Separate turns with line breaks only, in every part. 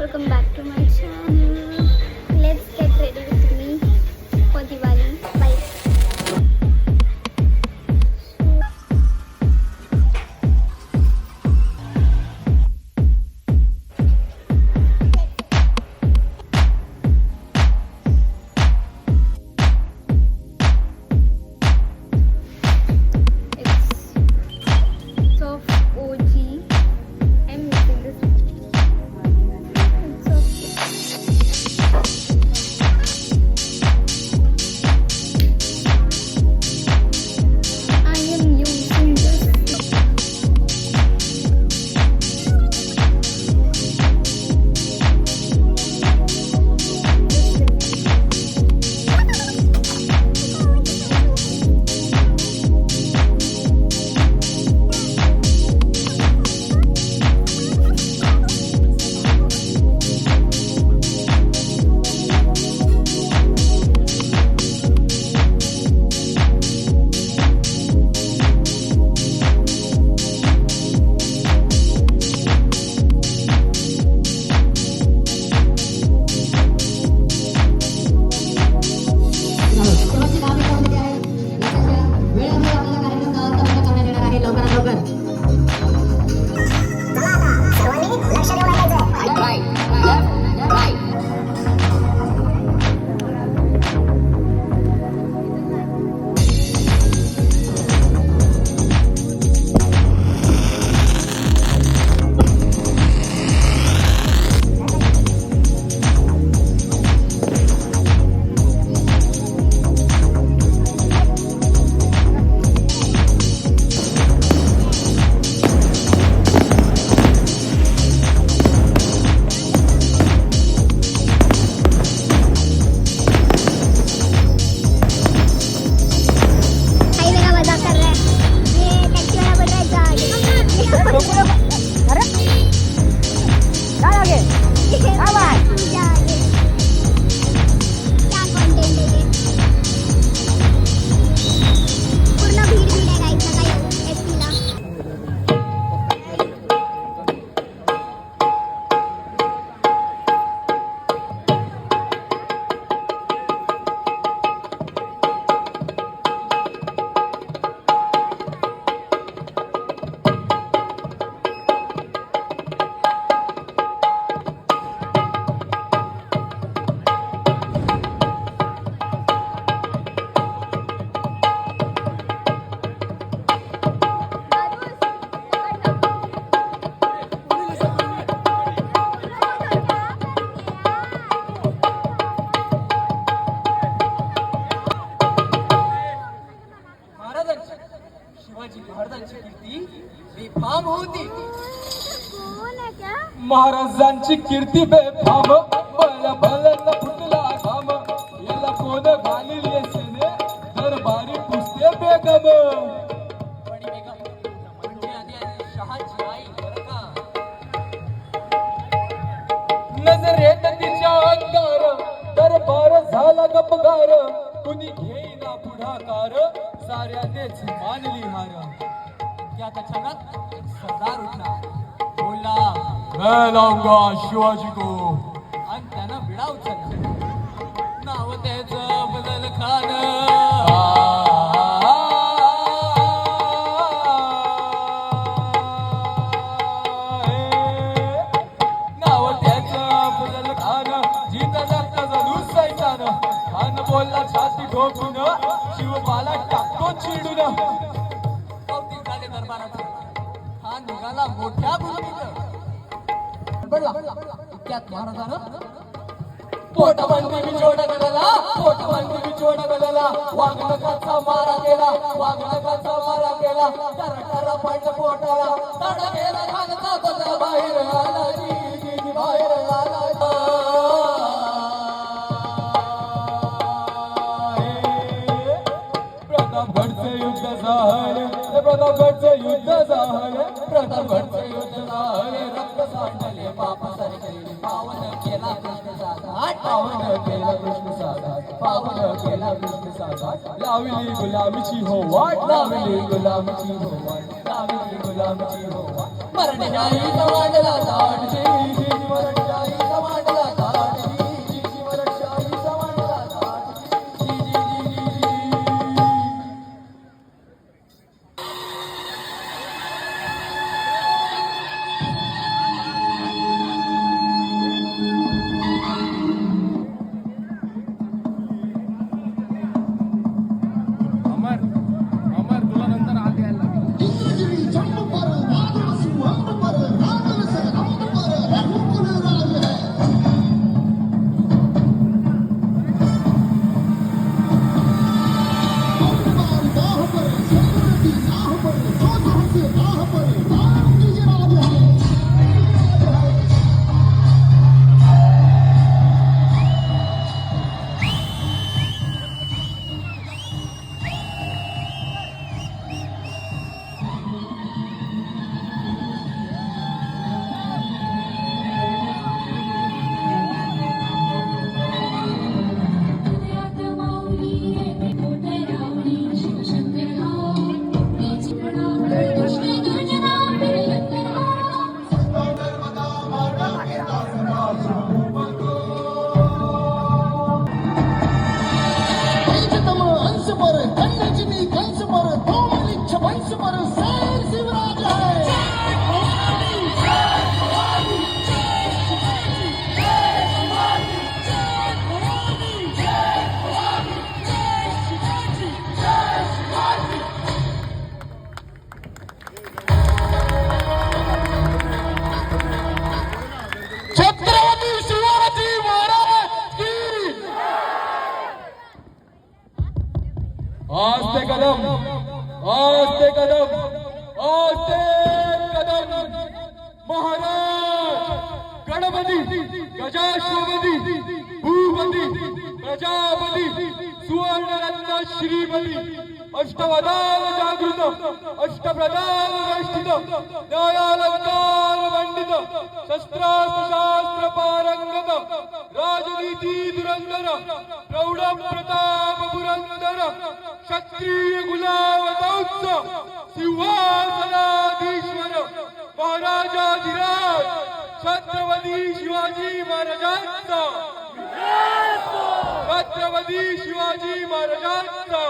welcome back to my channel. Let's get ready with me for Diwali. Bye. It's of OG. I'm missing this. I am using this.
Shivaji महाराजांची कीर्ती बेफाम होती.
कौन है क्या?
महाराजांची कीर्ती बेफाम, बळ बळन फुटला घाम, याला कोण घालील येसेने दरबारी पुसते बेगम. बडी बेगम म्हणजे आधी शहाची आई बरं का. नजरेत तिच्या अंगार दरबार झाला गपगार, कुणी घेईना पुढाकार, साऱ्यानेच मानली हार. या अचानक एक सरदार उठला, बोलला मैं लाऊंगा शिवाजी को, आणि त्यानं विडा उचलला. नाव त्याचं बदल खान. नाव त्याचं बदल खान, जिता जागता जणू सैतान. खान बोलला छाती ठोकून, शिवबाला टाकतो चिडून. कौतिक झाले दरबाराचे. हा निघाला मोठ्या भूमीत. पडला इतक्यात महाराजानं पोटबंदी बिछोड गलला, पोटबंदी बिछोड गलला. वाघनखाचा मारा केला, वाघनखाचा मारा केला. टरटर पडलं पोटाला, तड गेला घालता बदल बाहेर आला. जी बाहेर आला. प्रतापगडचे युद्ध झाले, प्रतापगडचे युद्ध झाले, प्रतापगडचे युद्ध झाले. रक्त सांडले पाप सरकले, पावन केला कृष्ण साधा, पावन केला कृष्ण साधा, पावन केला कृष्ण साधा. लावली गुलामीची हो वाट, लावली गुलामीची हो वाट, लावली गुलामीची हो वाट. मरण जाई वाढला ताट, मरण जाई आस्ते कदम, आस्ते कदम, आस्ते कदम. महाराज गणपती गजाश्वपती भूपती प्रजापती सुवर्णरत्न श्रीपती अष्टवदान जागृत अष्टप्रधान वेष्टित न्यायालंकार मंडित शस्त्रास्त्र शास्त्र पारंगत राजनीती धुरंधर प्रौढ प्रताप पुरंदर क्षत्रिय गुलावतौत्स सिंहासनाधीश्वर महाराजाधिराज छत्रपती शिवाजी महाराजांचा छत्रपती शिवाजी महाराजांचा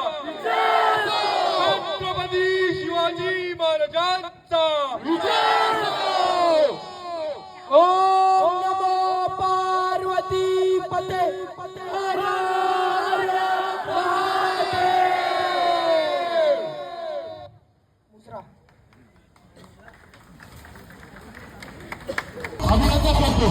छत्रपती शिवाजी महाराजांचा
ओम नमो पार्वती पते हर हर महादेव. मुसरा
अभिनंदन करतो.